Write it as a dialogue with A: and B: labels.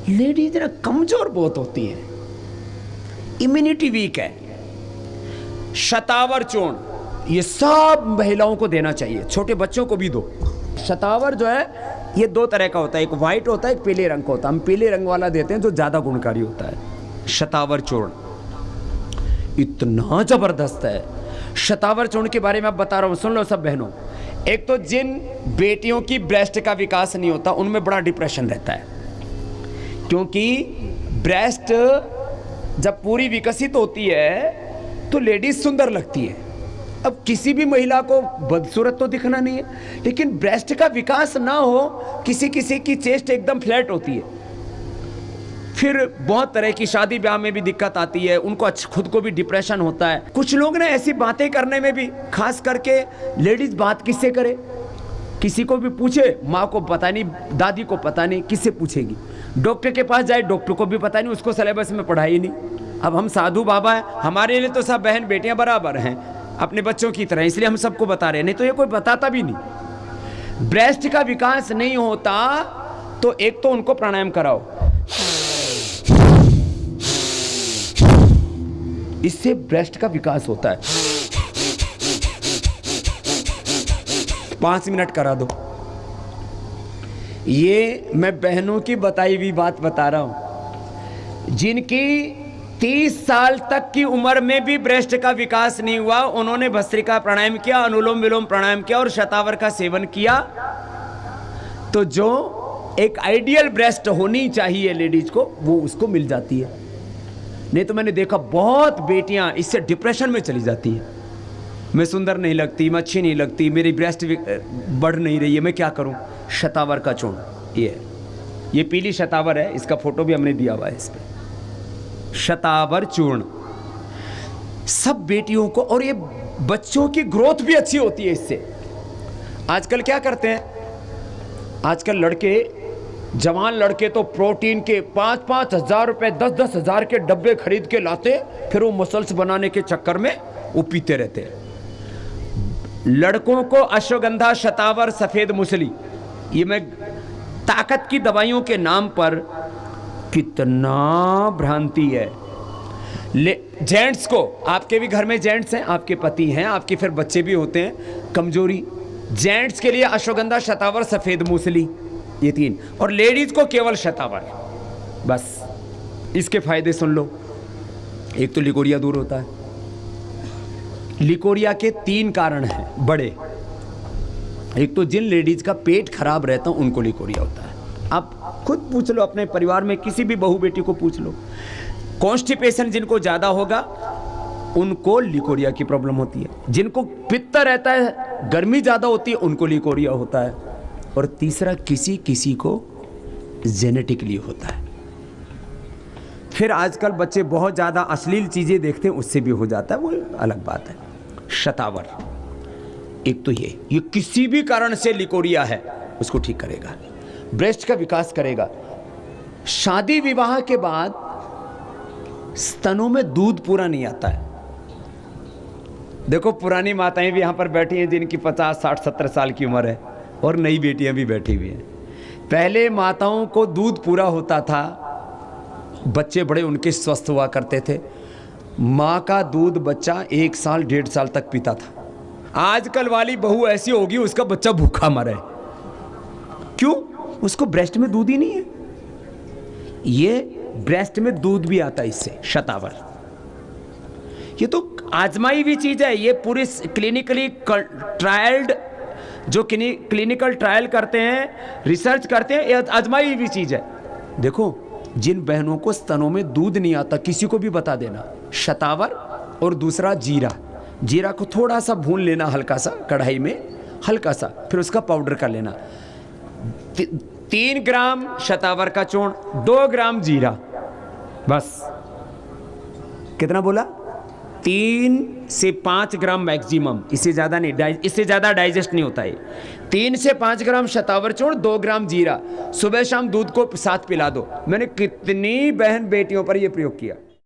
A: Ladies ना कमजोर बहुत होती हैं, इम्यूनिटी वीक है। शतावर चूर्ण ये सब महिलाओं को देना चाहिए, छोटे बच्चों को भी दो। शतावर जो है ये दो तरह का होता है, एक वाइट होता है, एक पीले रंग का होता है। हम पीले रंग वाला देते हैं जो ज़्यादा गुणकारी होता है। शतावर चूर्ण इतना ज़बरदस्त है। शतावर चूर्ण के बारे में आप बता रहा हूँ, सुन लो सब बहनों। एक तो जिन बेटियों की ब्रेस्ट का विकास नहीं होता उनमें बड़ा डिप्रेशन रहता है, क्योंकि ब्रेस्ट जब पूरी विकसित होती है तो लेडीज सुंदर लगती है। अब किसी भी महिला को बदसूरत तो दिखना नहीं है, लेकिन ब्रेस्ट का विकास ना हो, किसी किसी की चेस्ट एकदम फ्लैट होती है। फिर बहुत तरह की शादी ब्याह में भी दिक्कत आती है, उनको खुद को भी डिप्रेशन होता है। कुछ लोग ना ऐसी बातें करने में भी, खास करके लेडीज बात किससे करे, किसी को भी पूछे, माँ को पता नहीं, दादी को पता नहीं, किससे पूछेगी। डॉक्टर के पास जाए, डॉक्टर को भी पता नहीं, उसको सिलेबस में पढ़ाई नहीं। अब हम साधु बाबा हैं, हमारे लिए तो सब बहन बेटियां बराबर हैं, अपने बच्चों की तरह, इसलिए हम सबको बता रहे हैं, नहीं तो ये कोई बताता भी नहीं। ब्रेस्ट का विकास नहीं होता तो एक तो उनको प्राणायाम कराओ, इससे ब्रेस्ट का विकास होता है। 5 मिनट करा दो। ये मैं बहनों की बताई हुई बात बता रहा हूं, जिनकी 30 साल तक की उम्र में भी ब्रेस्ट का विकास नहीं हुआ, उन्होंने भस्त्रिका प्राणायाम किया, अनुलोम विलोम प्राणायाम किया और शतावर का सेवन किया, तो जो एक आइडियल ब्रेस्ट होनी चाहिए लेडीज को, वो उसको मिल जाती है। नहीं तो मैंने देखा बहुत बेटियां इससे डिप्रेशन में चली जाती हैं। मैं सुंदर नहीं लगती, मैं अच्छी नहीं लगती, मेरी ब्रेस्ट बढ़ नहीं रही है, मैं क्या करूं? शतावर का चूर्ण ये पीली शतावर है, इसका फोटो भी हमने दिया हुआ है इस पे। शतावर चूर्ण सब बेटियों को, और ये बच्चों की ग्रोथ भी अच्छी होती है इससे। आजकल क्या करते हैं, आजकल लड़के, जवान लड़के तो प्रोटीन के 5-5 हज़ार रुपए, 10-10 हज़ार के डब्बे खरीद के लाते, फिर वो मसल्स बनाने के चक्कर में वो पीते रहते हैं। लड़कों को अश्वगंधा, शतावर, सफेद मूसली, ये मैं ताकत की दवाइयों के नाम पर, कितना भ्रांति है। जेंट्स को, आपके भी घर में जेंट्स हैं, आपके पति हैं, आपके फिर बच्चे भी होते हैं, कमजोरी, जेंट्स के लिए अश्वगंधा, शतावर, सफेद मूसली, ये 3, और लेडीज को केवल शतावर। बस इसके फायदे सुन लो। एक तो लिकोरिया दूर होता है। लिकोरिया के 3 कारण हैं बड़े। एक तो जिन लेडीज का पेट खराब रहता है उनको लिकोरिया होता है। आप खुद पूछ लो, अपने परिवार में किसी भी बहू बेटी को पूछ लो, कॉन्स्टिपेशन जिनको ज्यादा होगा उनको लिकोरिया की प्रॉब्लम होती है। जिनको पित्त रहता है, गर्मी ज्यादा होती है, उनको लिकोरिया होता है। और तीसरा, किसी किसी को जेनेटिकली होता है। फिर आजकल बच्चे बहुत ज्यादा अश्लील चीजें देखते हैं, उससे भी हो जाता है, वो अलग बात है। शतावर एक तो ये किसी भी कारण से लिकोरिया है उसको ठीक करेगा, ब्रेस्ट का विकास करेगा। शादी विवाह के बाद स्तनों में दूध पूरा नहीं आता है। देखो पुरानी माताएं भी यहां पर बैठी हैं जिनकी 50, 60, 70 साल की उम्र है, और नई बेटियां भी बैठी हुई हैं। पहले माताओं को दूध पूरा होता था, बच्चे बड़े उनके स्वस्थ हुआ करते थे। माँ का दूध बच्चा 1 साल 1.5 साल तक पीता था। आजकल वाली बहू ऐसी होगी उसका बच्चा भूखा मरे, क्यों? उसको ब्रेस्ट में दूध ही नहीं है। ये ब्रेस्ट में दूध भी आता है इससे, शतावर। ये तो आजमाई हुई चीज है, ये पूरी क्लिनिकली ट्रायल्ड, जो क्लिनिकल ट्रायल करते हैं, रिसर्च करते हैं, ये आजमाई हुई चीज है। देखो, जिन बहनों को स्तनों में दूध नहीं आता, किसी को भी बता देना, शतावर और दूसरा जीरा। जीरा को थोड़ा सा भून लेना, हल्का सा कढ़ाई में, हल्का सा, फिर उसका पाउडर कर लेना। 3 ग्राम शतावर का चूर्ण, 2 ग्राम जीरा, बस। कितना बोला? 3 से 5 ग्राम मैक्सिमम, इससे ज़्यादा नहीं, इससे ज़्यादा डाइजेस्ट नहीं होता है। 3 से 5 ग्राम शतावर चूर्ण, 2 ग्राम जीरा, सुबह शाम दूध को साथ पिला दो। मैंने कितनी बहन बेटियों पर यह प्रयोग किया।